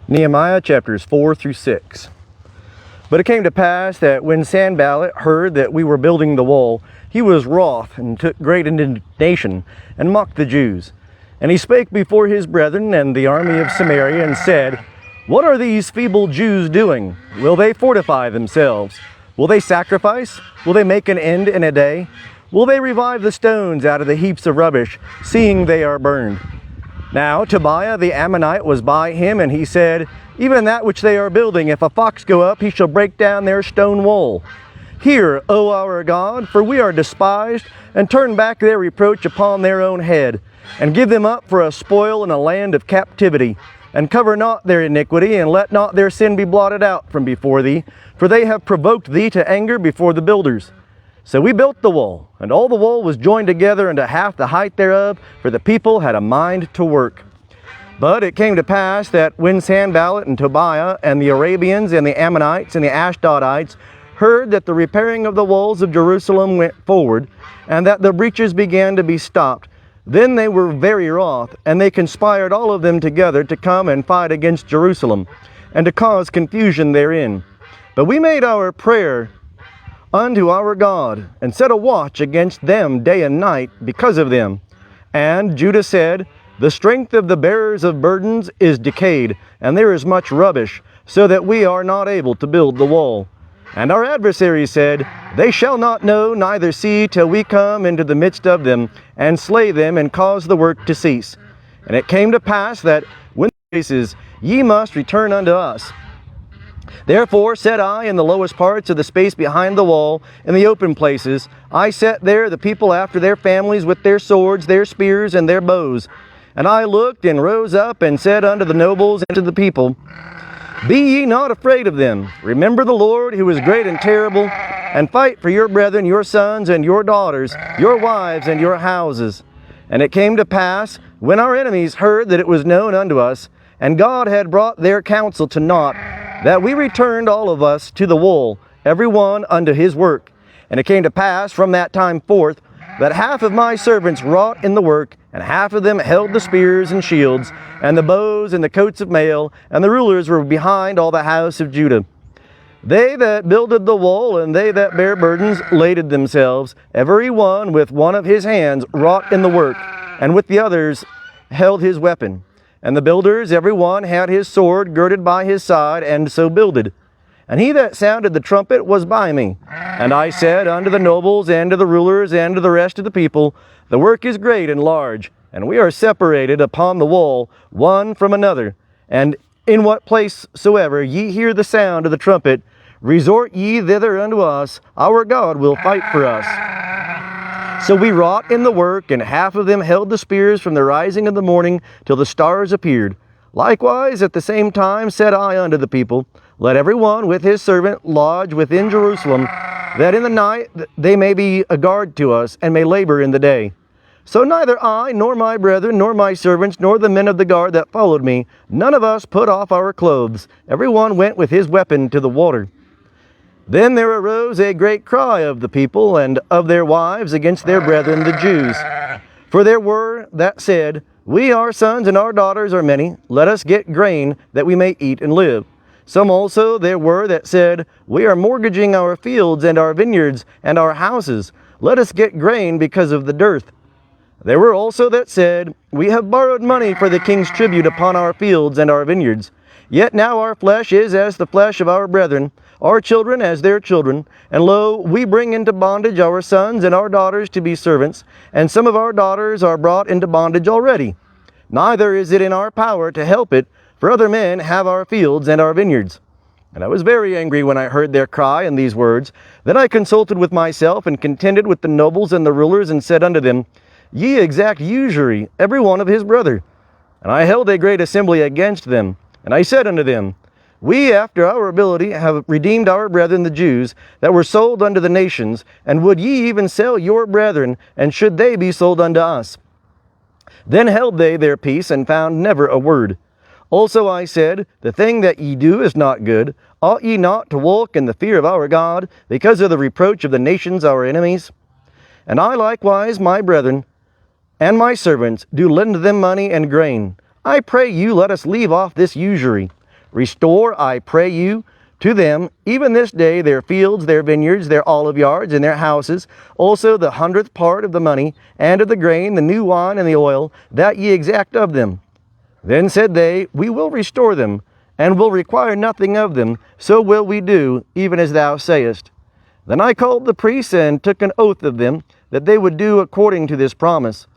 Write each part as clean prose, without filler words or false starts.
Nehemiah chapters 4 through 6. But it came to pass that when Sanballat heard that we were building the wall, he was wroth and took great indignation and mocked the Jews. And he spake before his brethren and the army of Samaria and said, What are these feeble Jews doing? Will they fortify themselves? Will they sacrifice? Will they make an end in a day? Will they revive the stones out of the heaps of rubbish, seeing they are burned? Now Tobiah the Ammonite was by him, and he said, Even that which they are building, if a fox go up, he shall break down their stone wall. Hear, O our God, for we are despised, and turn back their reproach upon their own head, and give them up for a spoil in a land of captivity, and cover not their iniquity, and let not their sin be blotted out from before thee, for they have provoked thee to anger before the builders. So we built the wall, and all the wall was joined together unto half the height thereof, for the people had a mind to work. But it came to pass that when Sanballat and Tobiah and the Arabians and the Ammonites and the Ashdodites heard that the repairing of the walls of Jerusalem went forward, and that the breaches began to be stopped, then they were very wroth, and they conspired all of them together to come and fight against Jerusalem, and to cause confusion therein. But we made our prayer unto our God, and set a watch against them day and night because of them. And Judah said, The strength of the bearers of burdens is decayed, and there is much rubbish, so that we are not able to build the wall. And our adversaries said, They shall not know, neither see, till we come into the midst of them, and slay them, and cause the work to cease. And it came to pass that when the places, Ye must return unto us. Therefore said I, in the lowest parts of the space behind the wall, in the open places, I set there the people after their families with their swords, their spears, and their bows. And I looked and rose up and said unto the nobles and to the people, Be ye not afraid of them. Remember the Lord, who is great and terrible, and fight for your brethren, your sons and your daughters, your wives and your houses. And it came to pass, when our enemies heard that it was known unto us, and God had brought their counsel to naught, that we returned all of us to the wall, every one unto his work. And it came to pass from that time forth, that half of my servants wrought in the work, and half of them held the spears and shields, and the bows and the coats of mail, and the rulers were behind all the house of Judah. They that builded the wall, and they that bare burdens, laded themselves, every one with one of his hands wrought in the work, and with the others held his weapon. And the builders, every one had his sword girded by his side, and so builded. And he that sounded the trumpet was by me. And I said unto the nobles, and to the rulers, and to the rest of the people, The work is great and large, and we are separated upon the wall, one from another. And in what place soever ye hear the sound of the trumpet, resort ye thither unto us, our God will fight for us. So we wrought in the work, and half of them held the spears from the rising of the morning till the stars appeared. Likewise at the same time said I unto the people, Let every one with his servant lodge within Jerusalem, that in the night they may be a guard to us, and may labor in the day. So neither I, nor my brethren, nor my servants, nor the men of the guard that followed me, none of us put off our clothes. Every one went with his weapon to the water. Then there arose a great cry of the people and of their wives against their brethren the Jews. For there were that said, We our sons and our daughters are many, let us get grain that we may eat and live. Some also there were that said, We are mortgaging our fields and our vineyards and our houses, let us get grain because of the dearth. There were also that said, We have borrowed money for the king's tribute upon our fields and our vineyards. Yet now our flesh is as the flesh of our brethren, our children as their children, and lo, we bring into bondage our sons and our daughters to be servants, and some of our daughters are brought into bondage already. Neither is it in our power to help it, for other men have our fields and our vineyards. And I was very angry when I heard their cry and these words. Then I consulted with myself, and contended with the nobles and the rulers, and said unto them, Ye exact usury, every one of his brother. And I held a great assembly against them. And I said unto them, We, after our ability, have redeemed our brethren the Jews, that were sold unto the nations, and would ye even sell your brethren, and should they be sold unto us? Then held they their peace, and found never a word. Also I said, The thing that ye do is not good. Ought ye not to walk in the fear of our God, because of the reproach of the nations our enemies? And I likewise, my brethren, and my servants, do lend them money and grain. I pray you, let us leave off this usury. Restore, I pray you, to them, even this day, their fields, their vineyards, their olive yards, and their houses, also the 100th part of the money, and of the grain, the new wine, and the oil, that ye exact of them. Then said they, We will restore them, and will require nothing of them, so will we do, even as thou sayest. Then I called the priests, and took an oath of them, that they would do according to this promise.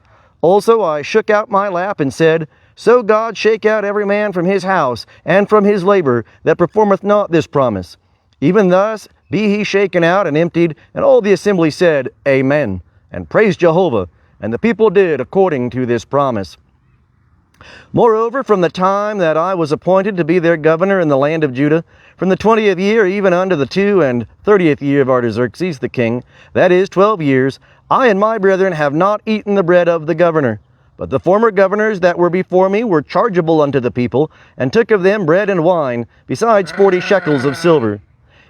Also I shook out my lap, and said, So God shake out every man from his house, and from his labor, that performeth not this promise. Even thus be he shaken out and emptied. And all the assembly said, Amen, and praised Jehovah. And the people did according to this promise. Moreover, from the time that I was appointed to be their governor in the land of Judah, from the 20th year even unto the 32nd year of Artaxerxes the king, that is 12 years, I and my brethren have not eaten the bread of the governor. But the former governors that were before me were chargeable unto the people, and took of them bread and wine, besides 40 shekels of silver.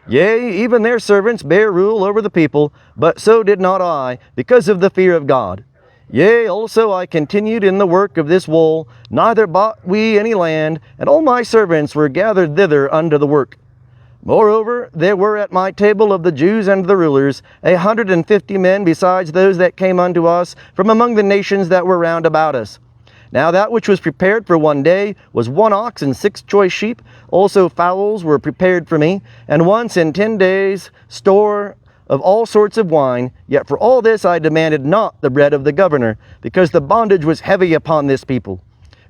Yea, even their servants bare rule over the people, but so did not I, because of the fear of God. Yea, also I continued in the work of this wool, neither bought we any land, and all my servants were gathered thither unto the work. Moreover, there were at my table of the Jews and the rulers 150 men, besides those that came unto us from among the nations that were round about us. Now that which was prepared for one day was 1 ox and 6 choice sheep. Also fowls were prepared for me, and once in 10 days store of all sorts of wine. Yet for all this I demanded not the bread of the governor, because the bondage was heavy upon this people.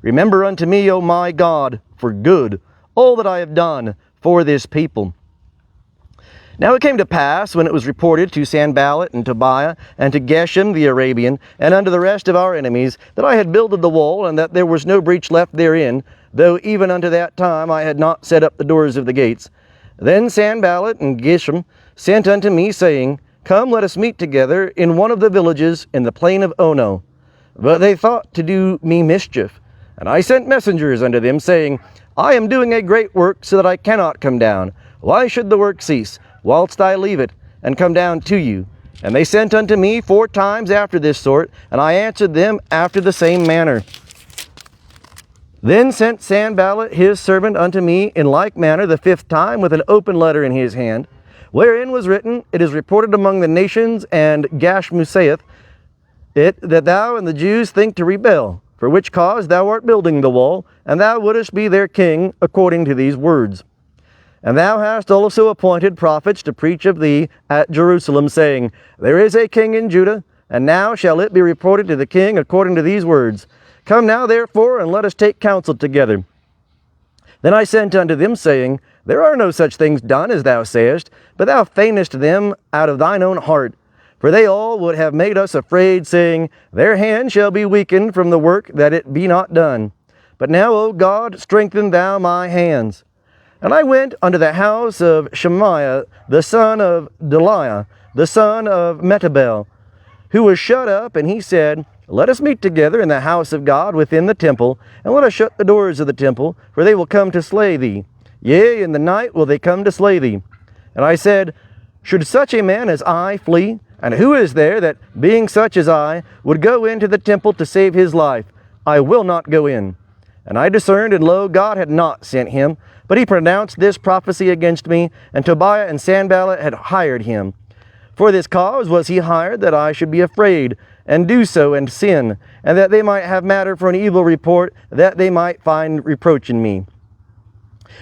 Remember unto me, O my God, for good, all that I have done for this people. Now it came to pass, when it was reported to Sanballat and Tobiah, and to Geshem the Arabian, and unto the rest of our enemies, that I had builded the wall, and that there was no breach left therein, though even unto that time I had not set up the doors of the gates. Then Sanballat and Geshem sent unto me, saying, Come, let us meet together in one of the villages in the plain of Ono. But they thought to do me mischief. And I sent messengers unto them, saying, I am doing a great work, so that I cannot come down. Why should the work cease, whilst I leave it, and come down to you? And they sent unto me 4 times after this sort, and I answered them after the same manner. Then sent Sanballat his servant unto me in like manner the 5th time, with an open letter in his hand, wherein was written, It is reported among the nations, and Gashmu saith it, that thou and the Jews think to rebel, for which cause thou art building the wall, and thou wouldest be their king, according to these words. And thou hast also appointed prophets to preach of thee at Jerusalem, saying, There is a king in Judah, and now shall it be reported to the king according to these words. Come now therefore, and let us take counsel together. Then I sent unto them, saying, There are no such things done as thou sayest, but thou feignest them out of thine own heart. For they all would have made us afraid, saying, Their hand shall be weakened from the work, that it be not done. But now, O God, strengthen thou my hands. And I went unto the house of Shemaiah, the son of Delaiah, the son of Metabel, who was shut up, and he said, Let us meet together in the house of God within the temple, and let us shut the doors of the temple, for they will come to slay thee. Yea, in the night will they come to slay thee. And I said, Should such a man as I flee? And who is there that, being such as I, would go into the temple to save his life? I will not go in. And I discerned, and lo, God had not sent him, but he pronounced this prophecy against me, and Tobiah and Sanballat had hired him. For this cause was he hired, that I should be afraid, and do so and sin, and that they might have matter for an evil report, that they might find reproach in me.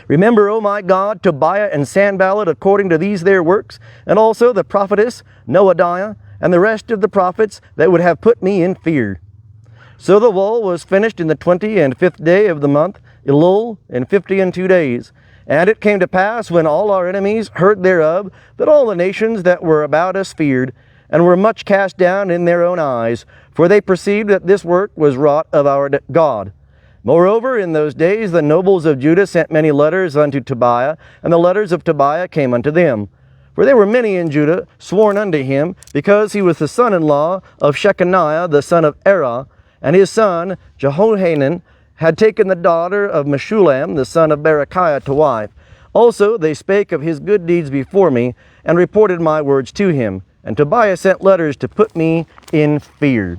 Remember, O my God, Tobiah and Sanballat according to these their works, and also the prophetess Noadiah, and the rest of the prophets that would have put me in fear. So the wall was finished in the 25th day of the month, Elul, in 52 days. And it came to pass, when all our enemies heard thereof, that all the nations that were about us feared, and were much cast down in their own eyes, for they perceived that this work was wrought of our God. Moreover, in those days the nobles of Judah sent many letters unto Tobiah, and the letters of Tobiah came unto them. For there were many in Judah sworn unto him, because he was the son-in-law of Shechaniah the son of Erah, and his son Jehohanan had taken the daughter of Meshullam the son of Berechiah to wife. Also they spake of his good deeds before me, and reported my words to him. And Tobiah sent letters to put me in fear.